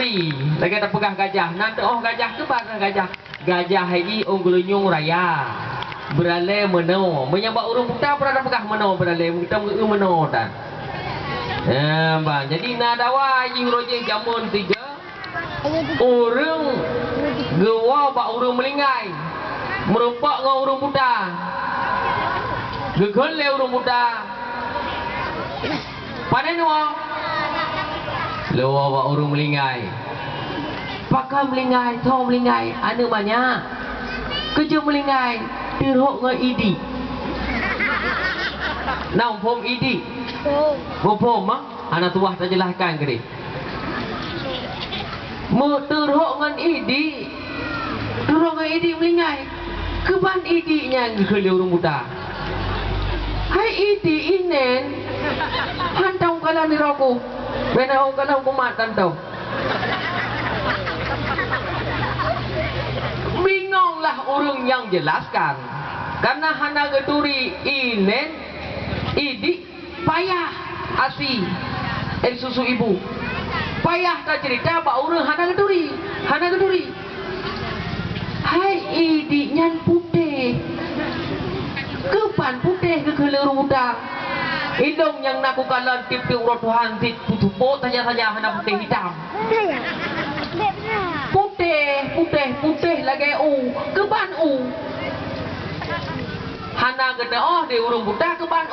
duri lagi tak pegang gajah nanti gajah ke mana gajah ini onggulyung raya beralai meno menyambat urung buta pernah pegang meno beralai kita meno tak bang jadi nadawa yi roje jamun 3 urung gewa bak urung melingai merupak ngau urung buta gegel le urung buta panen Lewa wa urung melingai. Pakai melingai, thong melingai, anu banyak. Kerja melingai, teruk ngai idi. Nang pom idi. Pom ah, anak tuah tak jelaskan ke dia. Mu teruk ngan idi. Teruk ngai idi melingai. Keban idinya ke urung muda. Hai idi inen. Hantang kalau ni roku. Bena orang kalau kumatan tau. Bingunglah orang yang jelaskan. Karena hana geturi inen idi payah asi susu ibu. Payah tak cerita bak orang hana geturi. Hai idi nyan putih. Kepan putih ke keluru muda. Hidung yang nak kukalan tip-tip urut Tuhan tutup saja hana putih hitam. Putih lagi keban hana gede di urung buta keban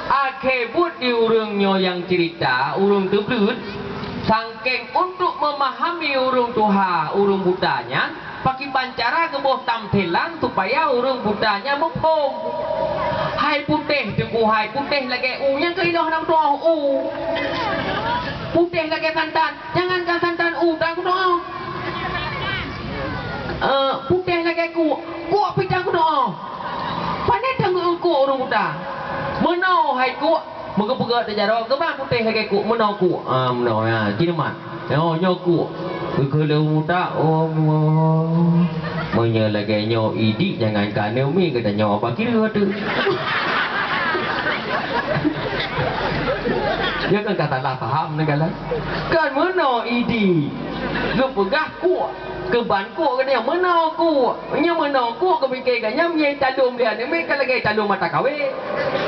akebut di urungnya yang cerita urung terblut sangking untuk memahami urung Tuhan urung butanya pakai pancara ke bawah tampilan supaya urung butanya mempom. Hai putih tengku hai putih lagi yang keilah nak doa putih lagi santan jangankan santan tak doa putih lagi kuak picang doa pandai tengok urung buta menau hai kuak moga-moga terjadi ke bang putih lagi kuak menau ya cinemat nyokuk kalau muda menyelagi nyo idik jangan kan umi kata nyo apa kira tu dia kan kata lah faham negara kan mana idik lu pegah kuat ke banku ke dia mana kuat ke fikir kan nyam ye tadum dia ni kan lagi tadum mata kawe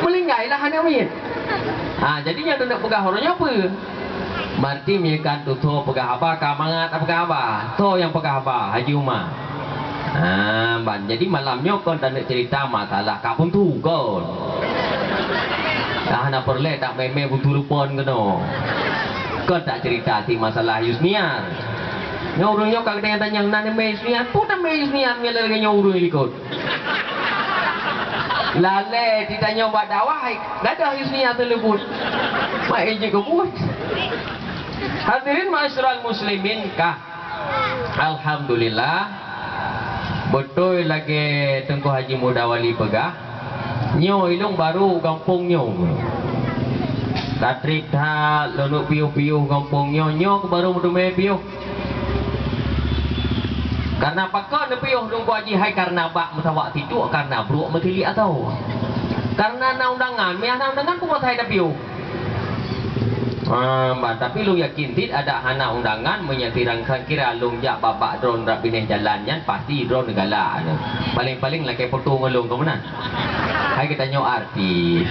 melingai lah hanya min jadinya tu nak pegah orangnya apa Marti mikan tutup pegah apa kamangat apa apa to yang pegah apa Haji Umar ban jadi malamnya kon tak nak cerita masalah kapun tu kon nak perle tak meme butuh pon keno kon tak cerita ti masalah Yusniar nyorongnya kang tanya nan me Yusniar puta me Yusniar mele lagi nyorong ikut lale ditanya buat dakwah gadah Yusniar telebut mai je kebut. Hadirin ma'asyiral muslimin kah alhamdulillah betul lagi Tengku Haji Mudawali pegah nyo ilung baru kampung nyo tatrik ha lonuk piuh-piuh kampung nyo baru mudume piuh karena pakon piuh Tengku Haji hai karena bak mutawak tituk karena bruk metili atau karena undangan pun hai dah piuh tapi lu yakin tidak ada hana undangan menyetirang kira lungjak babak drone rapineh jalannya pasti drone negala paling-paling lagi foto ngelung ke mana hai kita nyo artis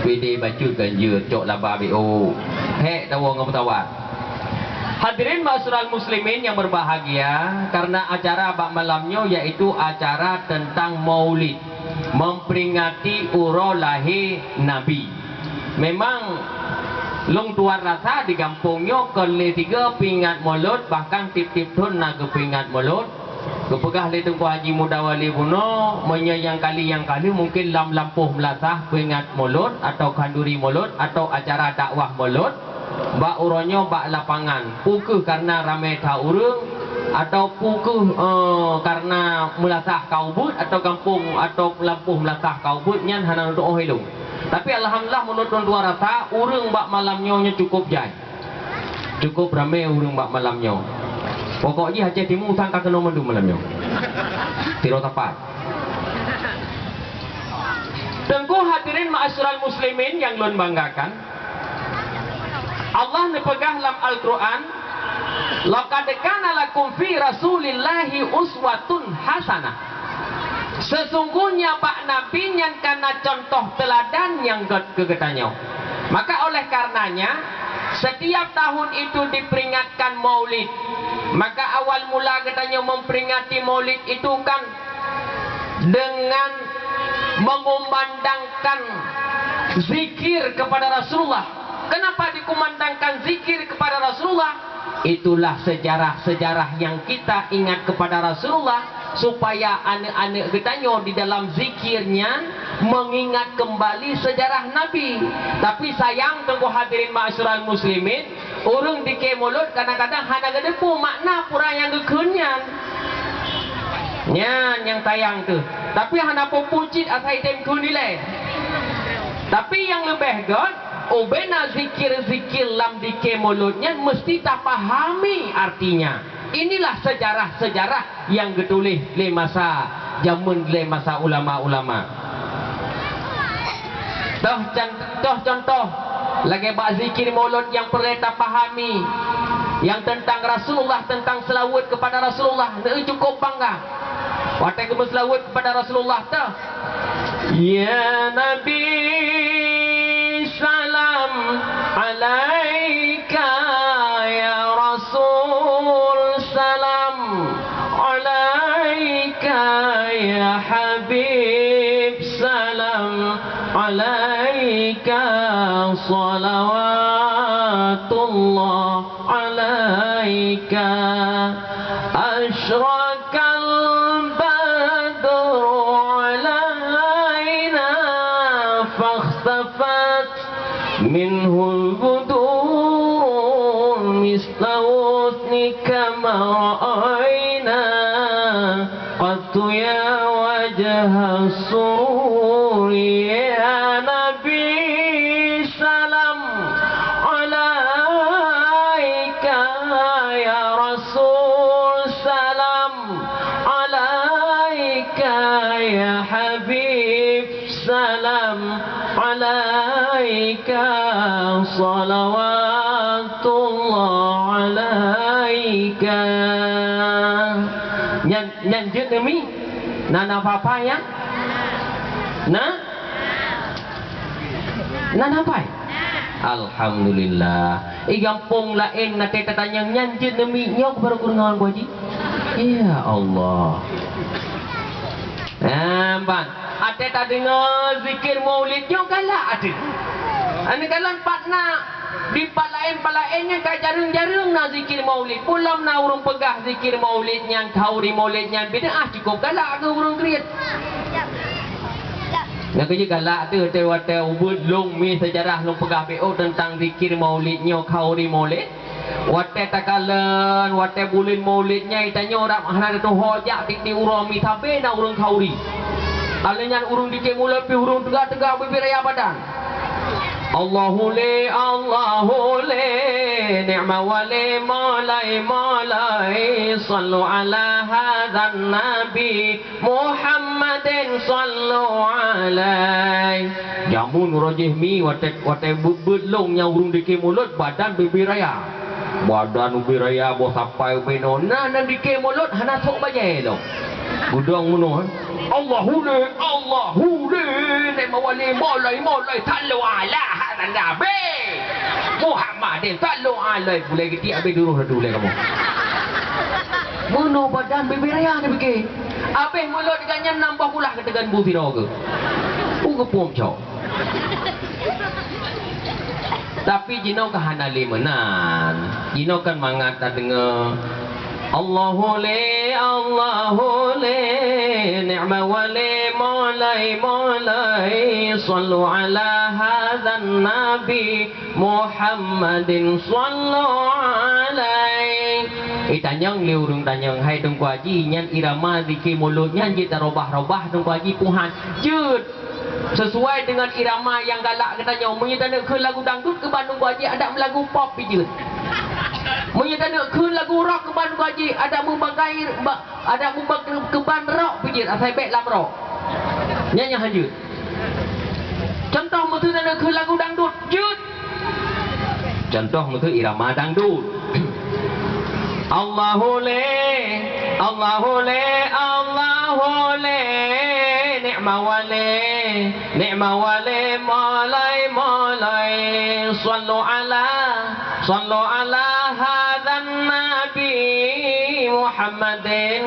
PD baju ganjur cok laba BO hek tawa ngaputawat. Hadirin ma'asyiral muslimin yang berbahagia karena acara bak malamnya yaitu acara tentang maulid memperingati uro lahir Nabi. Memang long tuar rasa di kampungnya kali 3 pingat mulut bahkan tip-tip tun nak pingat mulut kepegah le Tengku Haji Mudawali puno menyayang kali mungkin lampuh melasah pingat mulut atau kanduri mulut atau acara dakwah mulut bak uronyo bak lapangan pukuh karena ramai taurung atau pukuh karena melasah kaubut atau kampung atau lampuh melasah kaubut nyan hana untuk ohilung. Tapi alhamdulillah menurut tuan rasa urung bak malamnya cukup jai. Cukup ramai urung bak malamnya. Pokoknya Aceh Timur sangka kena mandu malamnya. Tiro tepat. Tengku hadirin ma'asyiral muslimin yang lun banggakan. Allah nepegah dalam Al-Quran, laqad kana lakum fi rasulillahi uswatun hasanah. Sesungguhnya Pak Nabi yang karena contoh teladan yang kegetanya. Maka oleh karenanya setiap tahun itu diperingatkan Maulid. Maka awal mula katanya memperingati Maulid itu kan dengan mengumandangkan zikir kepada Rasulullah. Kenapa dikumandangkan zikir kepada Rasulullah? Itulah sejarah-sejarah yang kita ingat kepada Rasulullah, supaya anak-anak kita di dalam zikirnya mengingat kembali sejarah Nabi. Tapi sayang tunggu hadirin ma'asyiral muslimin, orang di mulut kadang-kadang hanya gedepu makna pura yang gekunyan. Nyan yang tayang tu. Tapi hanya pupucit asai tem kunilai. Tapi yang lebih god, obena zikir-zikir lam dike mulutnya mesti tak pahami artinya. Inilah sejarah-sejarah yang ditulis le masa jamun le masa ulama-ulama. Contoh lagi bak zikir mulut yang perlu tak pahami, yang tentang Rasulullah, tentang selawat kepada Rasulullah, ne cukup bangga. Watai ke selawat kepada Rasulullah tu. Ya Nabi salam alaika, ya Rasul salam alaika, ya Habib salam alaika, salawatullah alaika, asyrakal badru alaina, fakhtafat minhul budur mislawthni kama ra'ayna qattu ya wajah sururi. Ya Nabi salam alaika, ya Rasul salam alaika, ya Habib salam alaika, salawatullah alaika. Nyan je demi nana papa ya na nana pai. Alhamdulillah. Gampung lain nak kita tanya nyan je demi nyok baru kurang gua ji. Ya Allah. Bang, ada tak dengar zikir maulidnya galak ada. Ane kalan patna di palain-palainnya kah jarang-jarang nak zikir maulid. Pulam na urung pegah zikir maulidnya, kauri maulidnya. Bid'ah cukup galak ke urung kriat. Nak kerja galak tu hotel ubud long mi sejarah long pegah BO tentang zikir maulidnya, kauri maulid. Wate takalan, wate bulin maulidnya itanya orang hana tu hojak tik urami tabe na urung kauri. Alenyan urung dike mulut pi urung tegak-tegak bibiraya badan. Allahu le ni'ma wali malai sallu ala hadzal nabi Muhammadin sallu alai. Jamun rajih mi wate belong yang urung dike mulut badan bibiraya. Badan bibiraya bo sampai beno nan dike mulut hana sok bajai lo. Budang muno. Allahu le ni'ma wali malai sallu ala hadzal nabi Muhammadin sallu alaihi. Boleh gitu habis dulu kamu. Muno badan bibiraya ni fikir. Habis mulut dengannya nambah pula ketegan bu biro ke. Pom cok. Tapi jino kahana limenan. Jino kan mangat tak dengar Allahu le ni'ma wali malai sallu ala hadzal nabi Muhammadin sallu alaihi. Tanyang liurung tanyang hai dong kuaji nyan irama zikir mulutnya kita robah-robah dong kuaji puhan jut sesuai dengan irama yang galak katanya. Menyita nak ke lagu dangdut ke Bandung kuaji ada lagu pop jut. Menyita nak ke lagu rock ke Bandung kuaji ada membagai ada ke ban rock jut asai baik lam rock nyanyi hajut. Contoh betul nak ke lagu dangdut jut Contoh itu irama dangdut. Allahu le, Allahu le, Allahu le, ni'ma wale, ni'ma wale, malai malai, sallu ala hadzan nabi Muhammadin,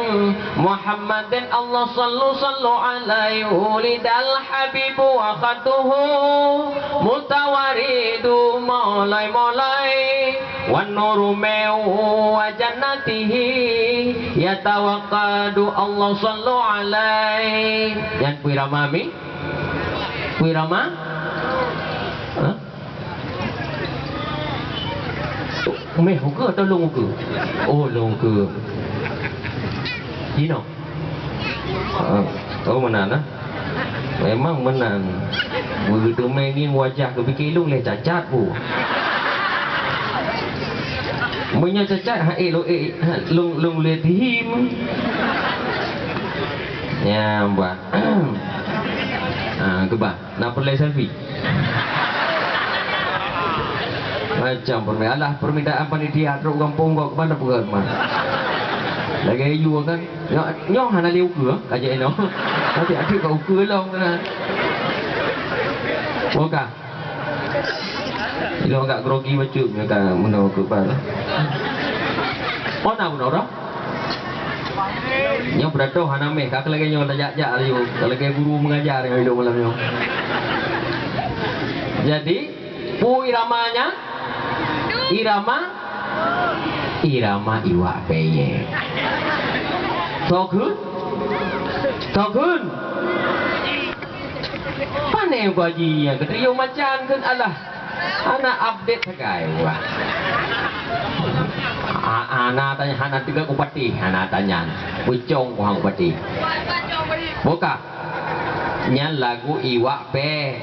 Muhammadin, Allah sallu alaihi ulidal habib wa khatuhu mutawaridu malai malai wan nuru wa jannatihi yatawaqqadu, Allah sallu alaihi. Yang puirama mi? Puirama? Hah? Meh ke atau long ke? Oh, long ke. Gino. Oh, menang lah. Memang menang. Begitu main wajah ke fikir long leh cacat bu. Punya cacat long leh tim. Ya, mbak. Kebah. Nak perlu selfie. Macam permintaan panitia truk kampung kau kepada bukan mah. Lagi you kan. Nyoh hana liu ke aja eno. Nanti ada kau ke long kan. Oka. Ilo agak grogi macam mereka menau ke bar. Oh nak menau dah. Nyoh beradoh hana meh kak lagi nyoh tajak-jak liu. Lagi guru mengajar yang hidup malam nyoh. Jadi pu iramanya irama iwak peye. Tokun pane gaji yang ketrio macan kan Allah anak update sekai wah. Anak tanya anak tiga upati anak tanya pucong kuang upati buka nyan lagu iwak peye.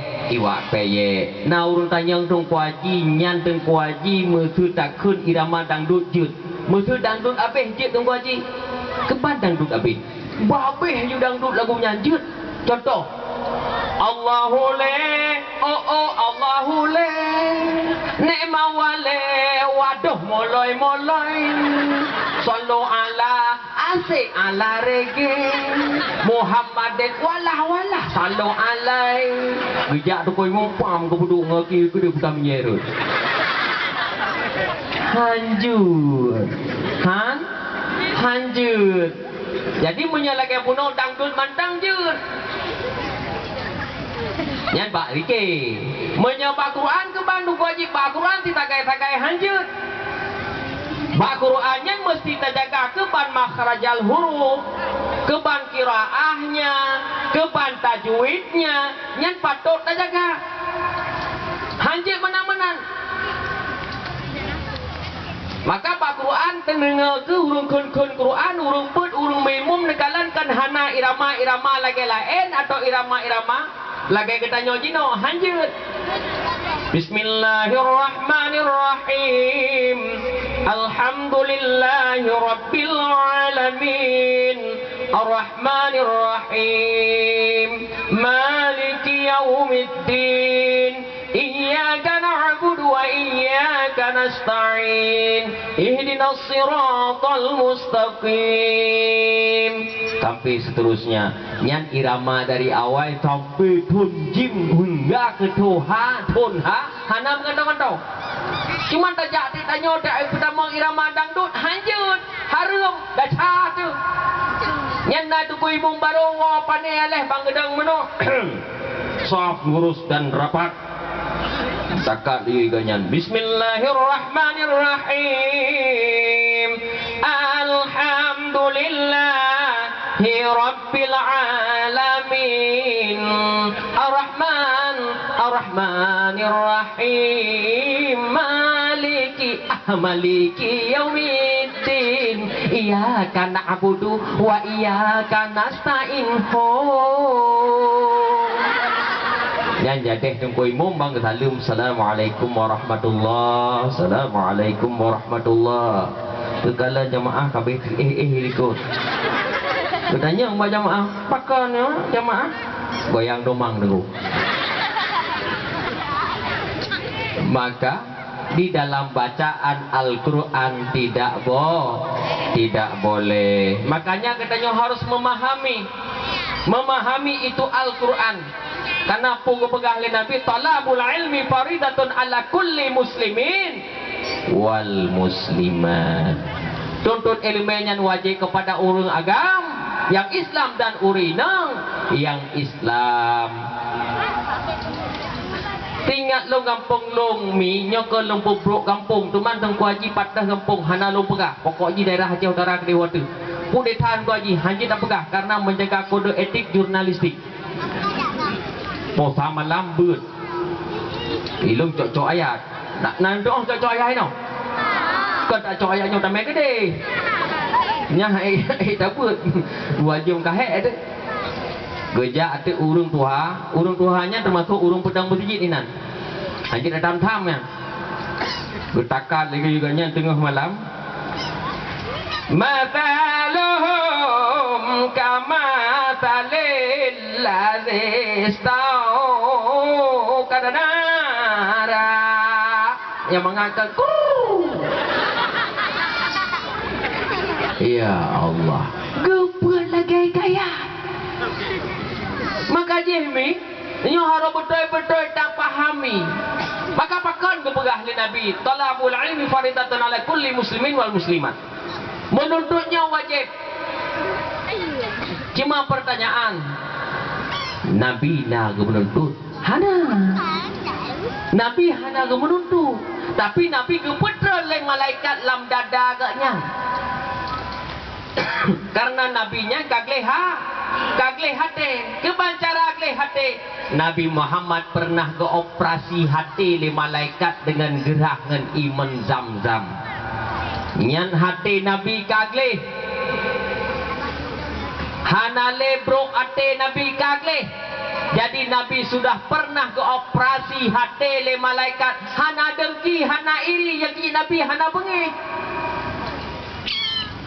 Nah urun tanyang tung kuaji nyan tung kuaji musuh takun irama dangdut jut. Musuh dangdut abeh jut tung kuaji. Keban dangdut abeh. Babeh you dangdut lagunya jut. Contoh. Allahu le, oh Allahu le, ni'ma wale, waduh moloi. Sallu ala asik ala rege Muhammadin walah sallu alai. Bijak tu kau ngompam kau duduk ngaki ke dia bukan menyerut. Hanjut. Jadi menyalakan puno dangdut mandang jut. Yang Pak Rike menyebab Quran ke Bandung wajib Pak Quran ditagai-tagai hanjut. Pak Qurannya mesti terjaga keban makhrajal huruf, keban kiraahnya, keban tajwidnya, yang patut terjaga. Hanjut menang-menang. Maka Pak Quran tendengar ke urung kun Quran, urung put, urung memum nekalan kan hana irama lagi lain atau irama lagi kita nyojino hanjut. Bismillahirrahmanirrahim. Alhamdulillahi rabbil alamin. Ar-Rahmanirrahim. Maliki yaumiddin. Iyyaka na'budu wa iyyaka nasta'in. Ihdinas siratal mustaqim. Sampai seterusnya. Nyan irama dari awal sampai tunjim hingga ke toha, hana mengandung-andung. Cuma tajak tanya dak pertama irama dangdut hanjut, harum dah tu. Nyan na tu kui mung baru wa pane aleh bangedang meno. Saf lurus dan rapat. Takat diri ganyan. Bismillahirrahmanirrahim. Alhamdulillahi rabbil alamin. Ar-Rahmanirrahim. Maliki yaumiddin. Iyyaka na'budu wa iyyaka nasta'in. Yang jadeh tungkui mumbang kesalum. Assalamualaikum warahmatullahi. Assalamualaikum warahmatullahi. Kekala jamaah kabeh ikut. Bertanya mbak jamaah, pakan ya jamaah. Goyang domang dulu. Maka di dalam bacaan Al-Quran tidak boleh. Makanya katanya harus memahami itu Al-Quran. Karena pegah oleh Nabi, talabul ilmi faridatun ala kulli muslimin wal muslimat. Tuntut ilmunya wajib kepada orang agam yang Islam dan urinang yang Islam. Tingat long kampung long mi nyokol long pubruk kampung tu man tang kuaji patah kampung hana long pegah. Pokoknya daerah Aceh Utara ke Dewata. Pudetan kuaji hanji tak pegah karena menjaga kode etik jurnalistik. Posa malam beut. Ilung cocok ayat. Nak nandong cocok ayat no. Kau tak cocok ayatnya tak main gede. Nya tak beut. Dua jam kahek ada. Gejak ada urung tuhanya termasuk urung pedang berjit inan. Hanji datang tam ya. Bertakat lagi juga nya tengah malam. Mathaluhum kama talil lazistau kadanara yang mengangkat ya Allah gebuat lagi gaya. Maka jemi nyo harus betul-betul tak pahami. Maka pakon kepegah oleh Nabi, talabul ilmi faridatun ala kulli muslimin wal muslimat. Menuntutnya wajib. Cuma pertanyaan, Nabi nak menuntut? Hana. Nabi hana menuntut. Tapi Nabi kepetra oleh malaikat lam dada agaknya. Karena nabinya kagle hati. Kebancara kagle hati. Nabi Muhammad pernah ke operasi hati oleh malaikat dengan gerakan iman zam-zam. Nyan hati Nabi kagle. Hanale bro hati Nabi kagle. Jadi Nabi sudah pernah ke operasi hati le malaikat. Hana dengki, hana iri, yang Nabi hana bengi.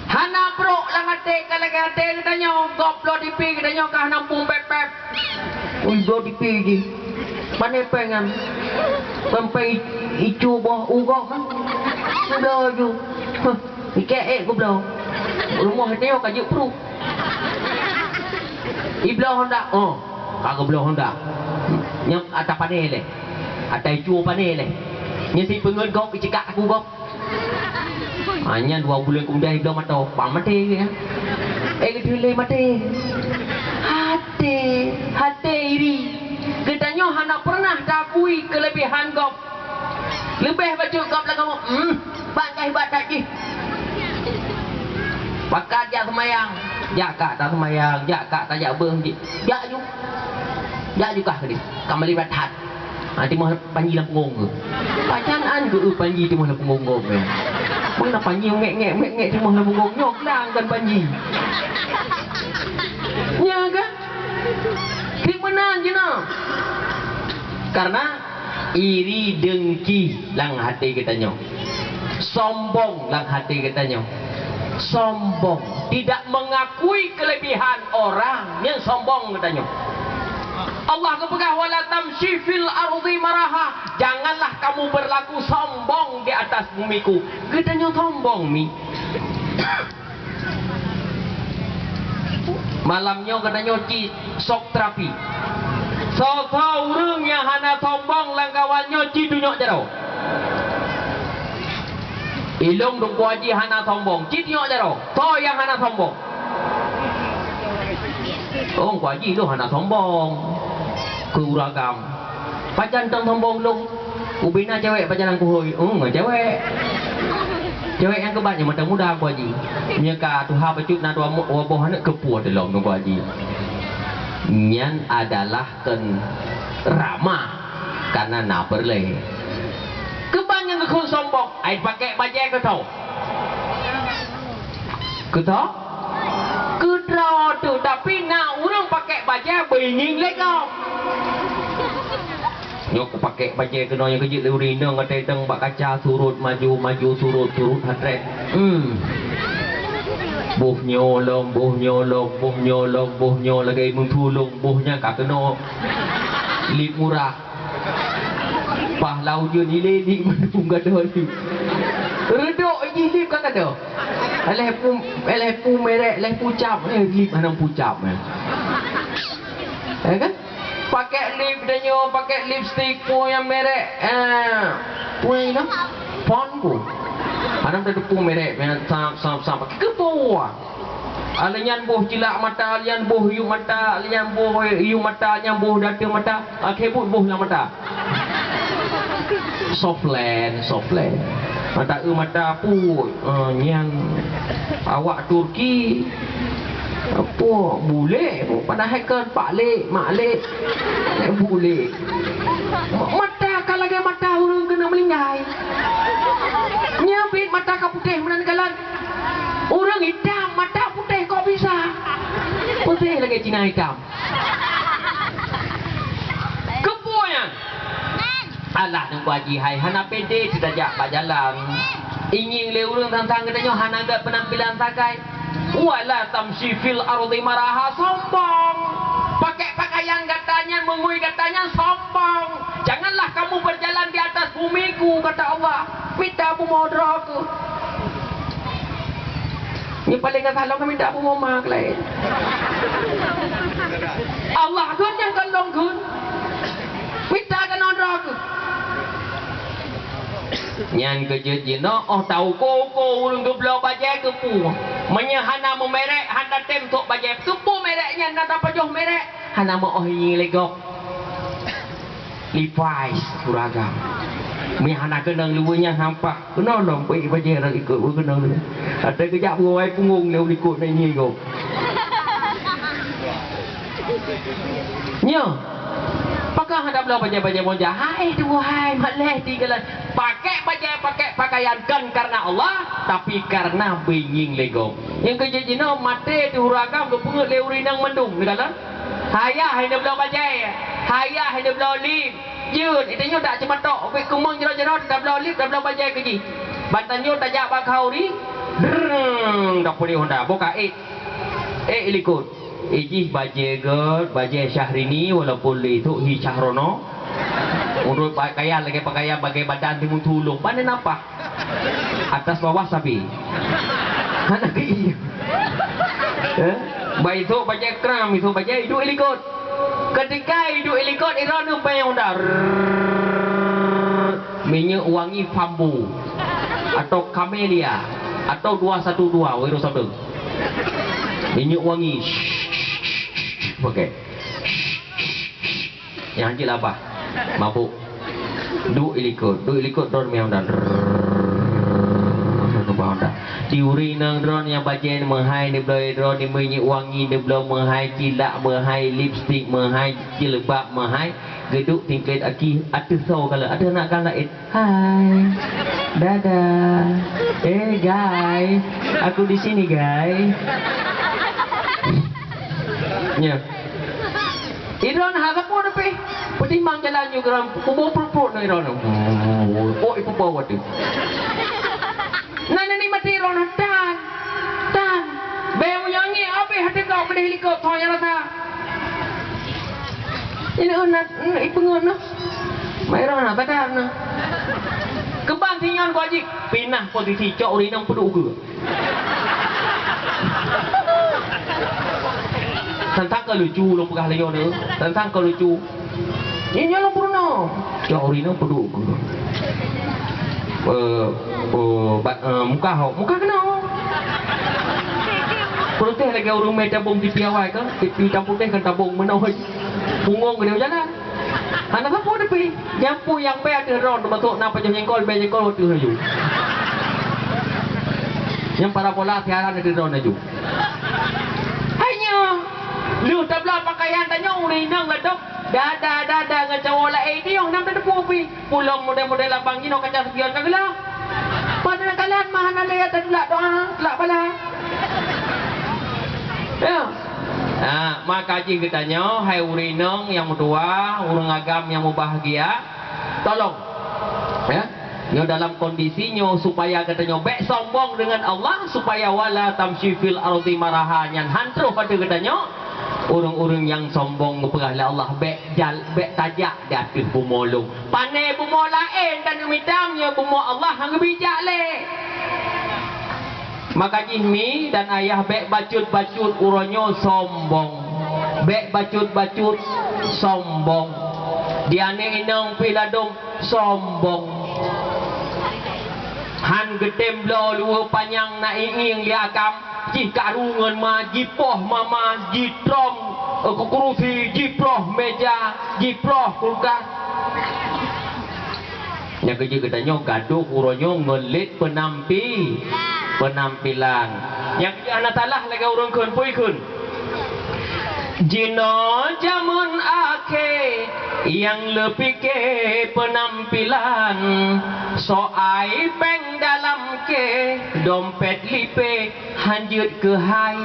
Hana bro lang hati kalau hati katanya goplo dipi katanya kah nampung pep-pep. Udah dipi je. Mana pengen sampai icu bawah ugok kan? Sudah je. Ikek goplo. Rumah hati kaji pro. Iblah hendak. Oh. Kagak belum hendak. Yang atas panel le. Atas icu panel le. Yang si pengen gok dicekak aku gok. Hanya 2 bulan kemudian iblah mati. Pang mati ya. Kedile mati. Hati iri. Katanya hana pernah dakui kelebihan gok. Lebih baju gok lah kamu. Bangkai badak je. Pakat jak semayang. Jak kak tak semayang. Jak kak tak jak beng. Jak juga. Ya juga ke dia. Kembali batat. Nanti mau panji lah pengong ke. Pacangan ke panji tu mau lah pengong ke. Mana panji ngek tu mau lah pengong. Nyok lang kan panji. Ya kan? Klik menang je nak. Karena iri dengki lang hati katanya. Sombong lang hati katanya. Sombong. Tidak mengakui kelebihan orang yang sombong katanya. Allah kepegah wala tamshi fil ardi maraha. Janganlah kamu berlaku sombong di atas bumiku. Katanya sombong mi. Malamnya katanya sok terapi. So urang yang hana sombong langkawannya ci dunyok jero. Ilung duk kuaji hana sombong. Ci dunyok jero. To yang hana sombong. Oh kuaji lu hana sombong. Kuragam. Pacan tong sombong lu. Ubina cewek pacaran kuhoi. Cewek. Cewek yang kebanyak mata muda aku haji. Nyaka tuha bacut na dua waboh anak kepuat dalam aku haji. Nyan adalah ken ramah karena na berleh. Kebanyak kekun sombong. Ai pakai bajai ke tau? Ke tau? Kedra tu tapi nak orang pakai baju benying lekau. Nyok pakai baju kena yang kejut luri nang kata teng bak kaca surut maju surut hatret. Buh nyolong lagi mung tulung buhnya kak kena lip murah. Pahlau je ni ledik mana pun gada ni. Redok je lip kan ada. Eleh pu merek, eleh pucap ni lip mana pucap ni. Kan? Pakai lip dia pakai lipstick pun yang merek pun ni pon pun. Ada pu merek yang sam pakai ke bawah. Alian boh cilak mata, alian boh yu mata, alian boh yu mata, alian boh data mata, kebut boh lah mata. Softland. Mata mata put, yang awak Turki, apa boleh, pada hacker Pak Lek, Mak Lek, boleh. Mata kalau lagi mata orang kena melinggai. Nyabit mata kau putih menangalan. Orang hitam mata putih kok bisa? Putih lagi Cina hitam. Kepunya. Alah nak buat jihai hana pede tidak jak pak jalan. Ingin le urang tantang katanya hana agak penampilan sakai. Wala tamshi fil ardi maraha sombong. Pakai pakaian katanya mengui katanya sombong. Janganlah kamu berjalan di atas bumiku kata Allah. Minta aku modrak. Ni paling salah kami tak mau mak lain. Allah kan yang tolong kun. Minta kan orang tu. Nyan kejut je no, tahu koko urung geblo bajai ke pu. Menyahana memerek handa tem tok bajai. Kepu mereknya nak apa joh merek. Hana mau ini legok. Levi's seragam. Mihana kenang luanya hampa. Kenal dong pergi bajai orang ikut kenal dulu. Ada kejap buai punggung dia ikut naik ni kau. Nya. Pakai hendak belah bajai-bajai monja. Hai tu hai maleh tinggalan. Pakai bajai pakai pakaian kan karena Allah tapi karena binging lego. Yang kerja jino mate tu huragam ke pungut leuri nang mendung degalan. Hayah hendak belah bajai. Hayah hendak belah lip. Jut, itu tak cuma tok, tapi kumang jerot-jerot dah belah lip, dah belah bajai kerja. Bantanyo tak jak bakau ni, dah boleh honda. Buka likut. Ijih bajai god, bajai Syahrini, walaupun itu hi Syahrono. Urut pakaian lagi pakaian bagai badan timun tulung. Mana nampak? Atas bawah sapi. Mana ke? Baik itu bajai kram, itu bajai hidup likut. Ketika hidup helikopter Iran apa yang dah minyak wangi bambu atau kamelia atau 212 wiro sabda minyak wangi okey yang hancur apa mabuk duk helikopter yang dah diuri nang drone yang bagian menghai di belah drone di minyak wangi di belah menghai cilak menghai lipstick menghai jilbab menghai geduk tingkat aki atus so kalau ada nak kan lain hai dadah guys aku di sini guys nya Iron harap pun tapi pertimbang jalan juga kubur perut nang Iron oh ibu bawa tu Nana ni mati rona tan. Bemu nyanyi apa hati kau pada helikopter yang rasa. Ini unat ibu ngono. Mai rona pada na. Kembang tingan kau aji pindah posisi cok uri nang peduk ke. Tentang kau lucu lo pegah lagi ni. Tentang kau lucu. Ini lo purno. Cok uri nang peduk ke. Muka kena proses lagi orang main tabung di piawai kan di tabung teh kan tabung menauh punggung ke dia jalan anak apa pun tapi nyampu yang pe ada ron masuk nak pajang jengkol be jengkol tu haju yang para bola tiara ada ron haju hanya lu tabla pakaian tanya uri nang ladok dada dengan cowok lain dia yang nak depu pi pulang model-model abang ni nak kaca sekian kagala pada kalian mahana dia telak doa telak bala ya maka jing katanya hai urinong yang tua urang agam yang bahagia tolong ya nyo dalam kondisinya supaya katanya bek sombong dengan Allah supaya wala tamshi fil ardi maraha nyan hantruh pada katanya Orang-orang yang sombong kepada Allah bek tajak di atas bumolong. Pandai bumo lain dan mitamnya bumo Allah hang bijak le. Maka jihmi dan ayah bek bacut-bacut uronyo sombong. Bek bacut-bacut sombong. Diane inang piladom sombong. Han gedem blo luar panjang na inging liakam. Jika rungan ma jipoh mama jitrom kukurusi jiproh meja jiproh kulkas. Yang kerja katanya gaduh uronyo ngelit penampilan. Yang anak salah lagi orang kun pui kun. Jino jamun ake yang lebih ke penampilan soai peng dalam ke dompet lipe hanjut ke hai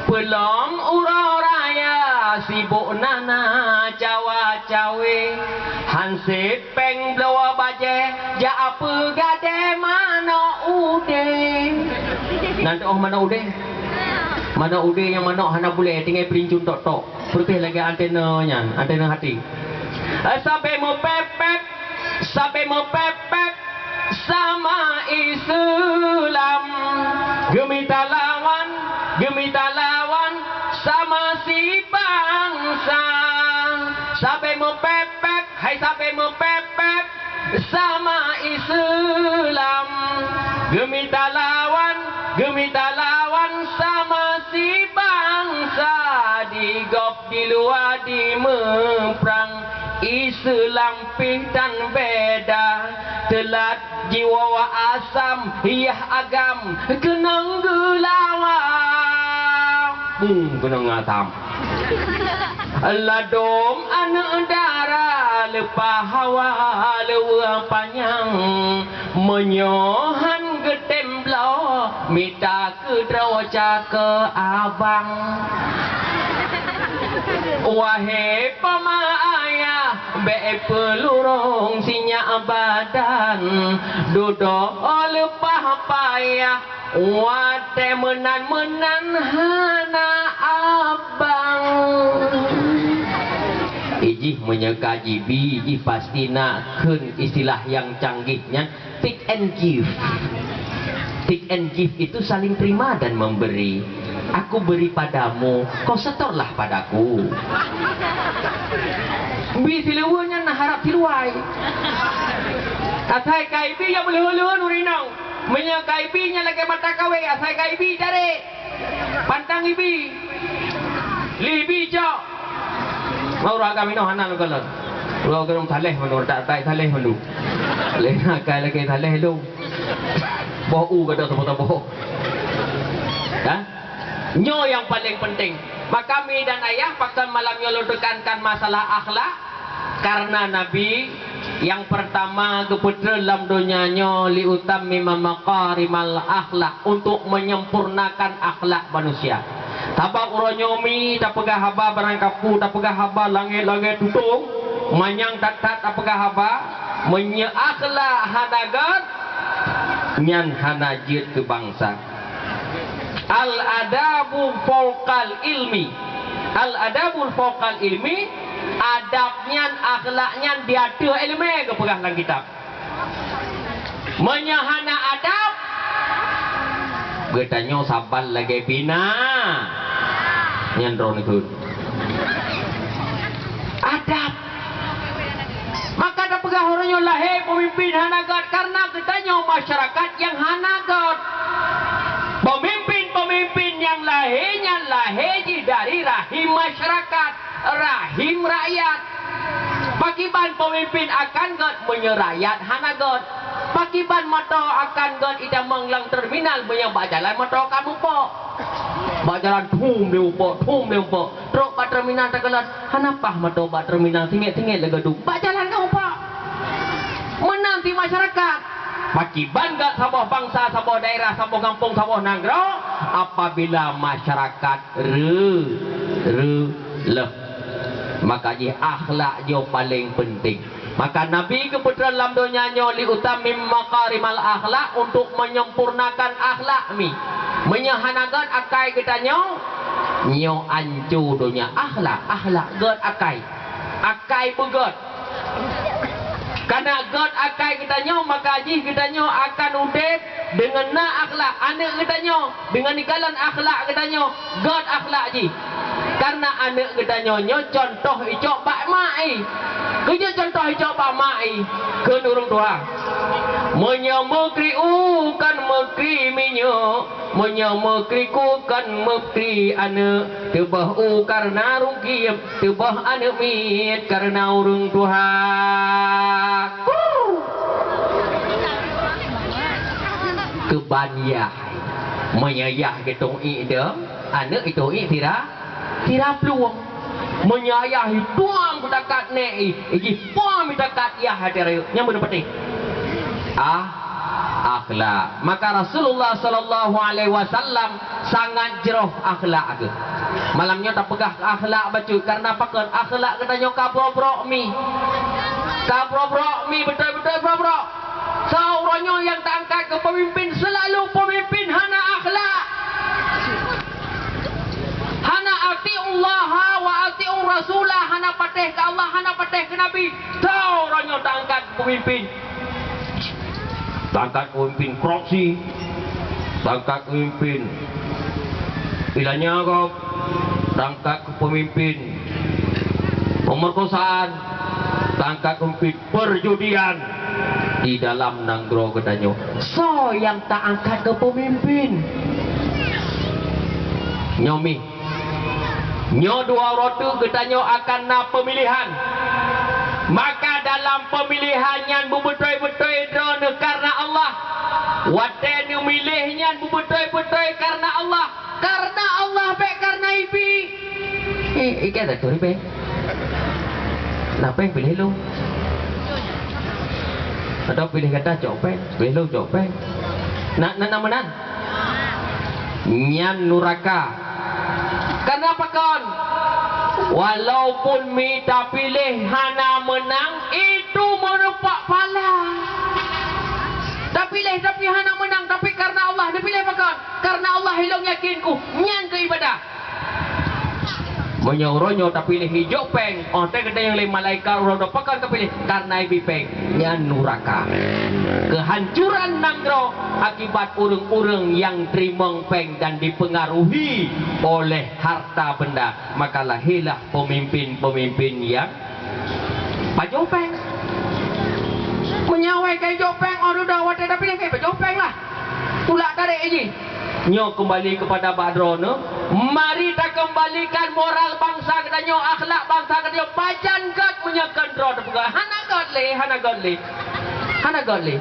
pelong uroraya sibuk nana cawa cawe hansip peng blawa baje ja apa gade mana ude nanti mana ude. Mana ude yang mana hana boleh tinggal pelincun tok-tok. Putih lagi antenanya, antena hati. Sampai mau pepep sama Islam. Gemita lawan sama si bangsa. Sampai mau pepep sama Islam. Gemita lawan sama si bangsa. Digop di luar di memperang Islam dan beda. Telat jiwa wa asam hiyah agam kenang gelawang. Kenang asam. Ladom anak darah lepah hawa lewa panjang menyohan gedem blau minta ke drawaja ke abang. Wahai pemaaya be pelurung sinya badan duduk lepah payah wate menan hana abang. Ijih menyeka jibi ijih pasti nak kun istilah yang canggihnya take and give. Take and give itu saling terima dan memberi. Aku beri padamu, kau setorlah padaku. Bi siluanya nak harap siluai. Asai kaibi yang meluluh nurinong. Menya kaibinya lagi mata kawe. Asai kaibi dari pantang ibi. Libi jauh. Mau raga minum hanan kalau. Kalau kerong thaleh menurut tak thaleh melu. Lena kai lagi thaleh lu. Bohu kata sebut boh. Dah? Nyo yang paling penting. Maka kami dan ayah pakkan malam nyolo tekankan masalah akhlak karena Nabi yang pertama keputra dalam dunianya liutammi maqarimal akhlak untuk menyempurnakan akhlak manusia. Tabak uronyomi tak pegah haba barangkapu tak pegah haba langit-langit tutung manyang tak pegah haba menye akhlak hanagat nyan hanajit ke bangsa. Al-adabu fawqal ilmi. Al-adabul fawqal ilmi. Adabnya, akhlaknya diada ilmu ke perang dalam kitab. Menyahana adab. Bertanya sabar lagi bina. Nyandron itu. Adab. Maka ada pegah orangnya lahir pemimpin hanagat. Karena katanya masyarakat yang hanagat. Pemimpin yang lahirnya lahir dari rahim masyarakat, rahim rakyat. Pakiban pemimpin akan god menyerayat hanagot. Pakiban moto akan god ida menglang terminal menyebak jalan moto kamu po. Bak jalan thum dia upo. Truk bak terminal tegelat. Hanapah moto bak terminal tinggi-tinggi legadu. Bak jalan kamu po. Menanti masyarakat. Pakiban gak saboh bangsa, saboh daerah, saboh kampung, saboh nanggro apabila masyarakat leh maka je akhlak je paling penting. Maka Nabi keputra dalam dunia li utamim maqarimal akhlak untuk menyempurnakan akhlak mi menyahanakan akai kitanya nyo ancu dunia akhlak god akai begot karena god akai kita nyo maka ji kita nyo akan udep dengan na akhlak anak kita nyo dengan ikalan akhlak kita nyo god akhlak ji karena anak kita nyo contoh icok bak mai kerja contoh icok bak mai ke nurung Tuhan menyamukri kan mekri minyo menyamukri kan mekri anak tebah karena rugi tebah anak mit karena urung Tuhan kebanyah menyayah getong ida anak itu tira peluang menyayah tuang dekat nei iki pom dekat ya hadir yang berpeti akhlak maka Rasulullah sallallahu alaihi wasallam sangat jeroh akhlak ke malamnya tak pegah akhlak baca karena apa kan akhlak katanya kabrok mi betul-betul kabrok sauranyo yang tak angkat ke pemimpin selalu pemimpin hana akhlak hana atiullah wa atiur rasulah hana patih ke Allah hana patih ke Nabi sauranyo tak angkat pemimpin tangkat pemimpin korupsi tangkat pemimpin bilanya kau tangkat pemimpin pemerkosaan tangkat pemimpin perjudian di dalam nanggro kedanyo so yang tak angkat ke pemimpin nyomi nyo dua rotu kedanyo akan na pemilihan maka dalam pemilihannya betul-betul drone karena Allah wate milihnya betul-betul karena Allah baik karena ibi ikan tak curi be apa yang pilih lu atau pilih kata copeng pilih lu copeng nak menan nyan nuraka kenapa kon walaupun minta pilih hana menang itu merupak pala tak pilih tapi hana menang tapi karena Allah dia pilih apa karena Allah hilong yakinku nyan ke ibadah menyuruhnya tak pilih hijau peng ontek ada yang lain malaikat orang dah pakai tak pilih karena ibi peng nyan nuraka kehancuran nanggro akibat urang-urang yang terima peng dan dipengaruhi oleh harta benda maka lahirlah pemimpin-pemimpin yang pajopeng menyawai kayak jopeng orang dah wadah tapi dia kayak pajopeng lah tulak tarik aja nyo kembali kepada Badrono mari kita kembalikan moral bangsa kita nyo akhlak bangsa kita nyo pajan kat menyakan drone hana godly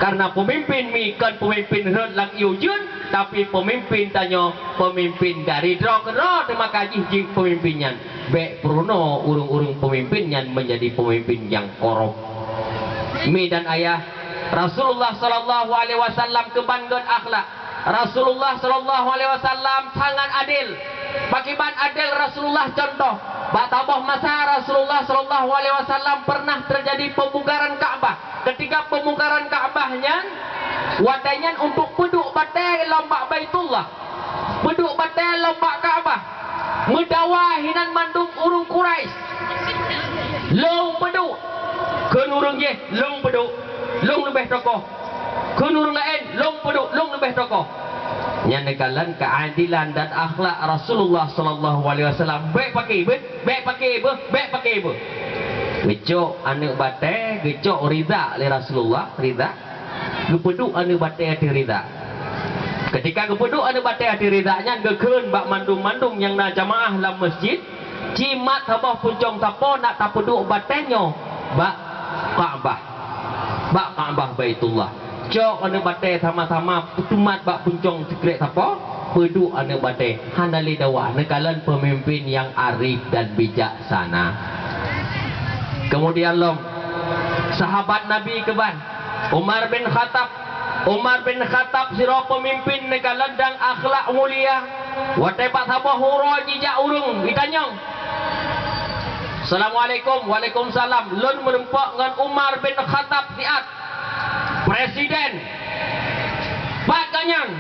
karena pemimpin mi kan pemimpin red lang iujun tapi pemimpin tanyo pemimpin dari draw ke draw terima kasih jing pemimpinnya baik Bruno urung-urung pemimpinnya menjadi pemimpin yang korup mi dan ayah Rasulullah sallallahu alaihi wasallam kebanggaan akhlak Rasulullah sallallahu alaihi wasallam sangat adil bakiban adil Rasulullah contoh batabah masa Rasulullah sallallahu alaihi wasallam pernah terjadi pembukaran Ka'bah ketika pembukaran Ka'bahnya wadanya untuk peduk batai lombak Baitullah peduk batai lombak Ka'bah medawahinan mandung urung Quraisy long peduk kenurung ye long peduk long lebih tokoh kenurung lain long peduk long lebih tokoh nyandekalan keadilan dan akhlak Rasulullah sallallahu alaihi wasallam baik pakai gecok anak batai gecok rida oleh Rasulullah rida gepeduk anak batai hati rida ketika gepeduk anak batai hati ridanya gekeun bak mandung-mandung yang na jamaah dalam masjid cimat habah puncong tapo nak tapeduk batenyo bak Ka'bah Baitullah cok anak batai sama-sama putumat bak puncong sekret tapo peduk anak batai handali dawa nekalan pemimpin yang arif dan bijaksana. Kemudian sahabat Nabi keban Umar bin Khattab siro pemimpin negara dan akhlak mulia watebat habah huro jijak urung ditanyong Assalamualaikum Waalaikumsalam lun merempak dengan Umar bin Khattab siat presiden pak ganyang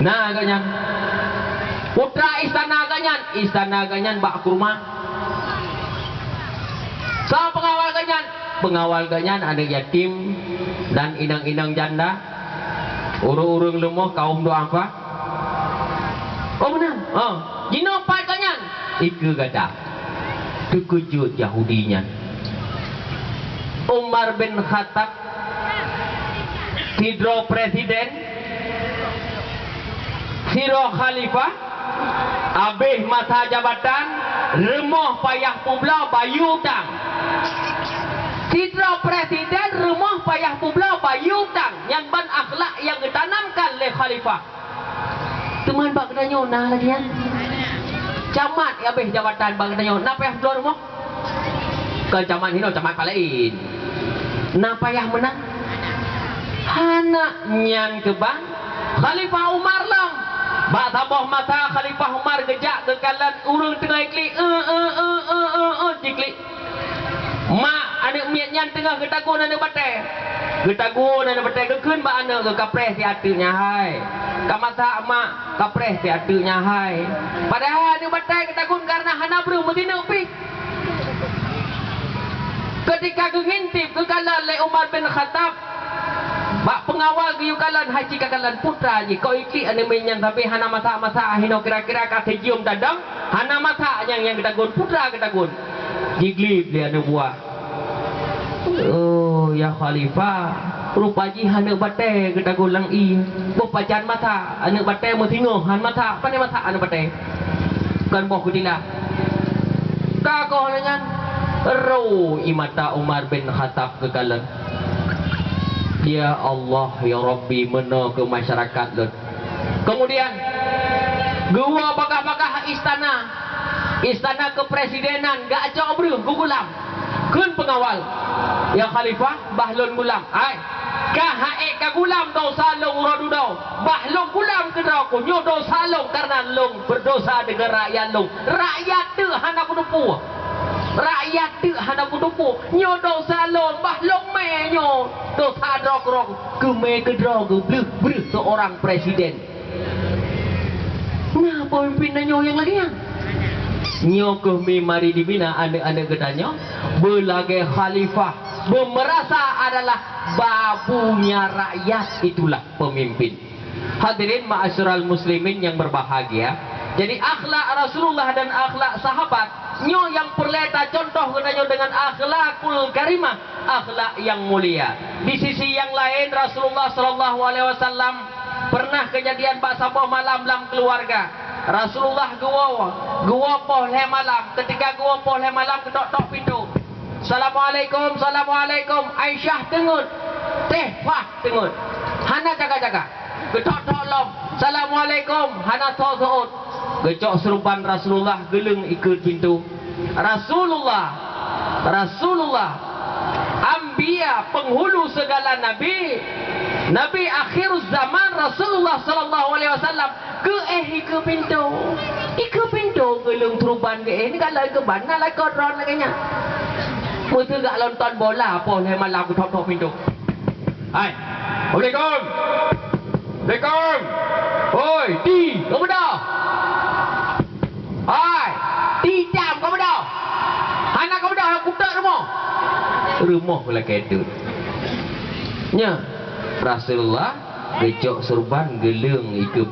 nah ganyang Putra istana ganyan bak kurma. Sama pengawal ganyan ada yatim dan inang-inang janda, urung-urung lemah kaum doa apa? Oh benar. Jino pai ganyan. Iku kata. Terkejut Yahudinya. Umar bin Khattab Tidro presiden, Siro khalifah, abih masa jabatan, remoh payah publau bayu tang. Tidro presiden, remoh payah publau bayu tang. Yang ban akhlak yang ditanamkan oleh khalifah. Teman bak katanya nah lagi kan. Camat abih jabatan bak katanya, nak payah publau remoh? Ke camat hino camat palain. Nak payah menang? Hana nyan ke bang Khalifah Umar lang bak tambah mata Khalifah Umar gejak ke kalan urung tengah klik ciklik mak anak miat nyan tengah ketagun anak batai kekun bak anak ke kapres si atunya hai kamata mak kapres si atunya hai padahal anak batai ketagun karena hana bro mesti nepi ketika kengintip ke kalan le Umar bin Khattab bak pengawal giyukalan haji kakalan putra ji kau iki ane menyan tapi hana masa hino kira-kira kate jium dadang hana masa yang ketagun putra ketagun jiglib dia ane buah. Oh ya khalifah rupa ji hana bate ketagun lang i bo pajan mata ane bate mo tingo han mata pane mata ane bate kan boh kudila ka ko ngan ro imata Umar bin Khattab kekalan. Ya Allah, ya Rabbi, mana ke masyarakat lu. Kemudian, gua bakah-bakah istana kepresidenan, gak acok bro, gugulam. Kun pengawal, ya Khalifah, bahlun gulam. Ay, kahae kagulam dosa long rodudau, bahlung gulam kedraku, nyo dosa long karena long berdosa dengan rakyat long. Rakyat tu hana kudupu. Rakyat tu hana kudupu nyo dosa long bahlong me nyo dosa drog ke me ke drog bleh seorang presiden. Nah pemimpin nyo yang lagi yang nyo ke me mari dibina anak-anak katanya belagai khalifah merasa adalah babunya rakyat, itulah pemimpin. Hadirin ma'asyiral muslimin yang berbahagia. Jadi akhlak Rasulullah dan akhlak sahabat nyo yang perleta contoh kenanya dengan akhlakul karimah, akhlak yang mulia. Di sisi yang lain Rasulullah sallallahu alaihi wasallam pernah kejadian pak sabah malam dalam keluarga. Rasulullah gua pohle malam, ketika gua pohle malam ketok-tok pintu. Assalamualaikum, assalamualaikum. Aisyah tengut. Teh Fah tengut. Hana jaga-jaga. Ketok-tok lom. Assalamualaikum. Hana tok-tok. Gecok serupan Rasulullah geleng ikut pintu. Rasulullah Ambia penghulu segala Nabi akhir zaman Rasulullah sallallahu alaihi wasallam ke pintu geleng teruban ke ini kalau ke mana lah koron lagi nya. Mesti gak nonton bola apa le malam ke tok pintu. Hai. Assalamualaikum. Oi, di, kamu dah. Hai, di jam kamu dah. Anak kamu dah aku tak rumah pula ketut. Nya Rasulullah gecok serban geleng ikut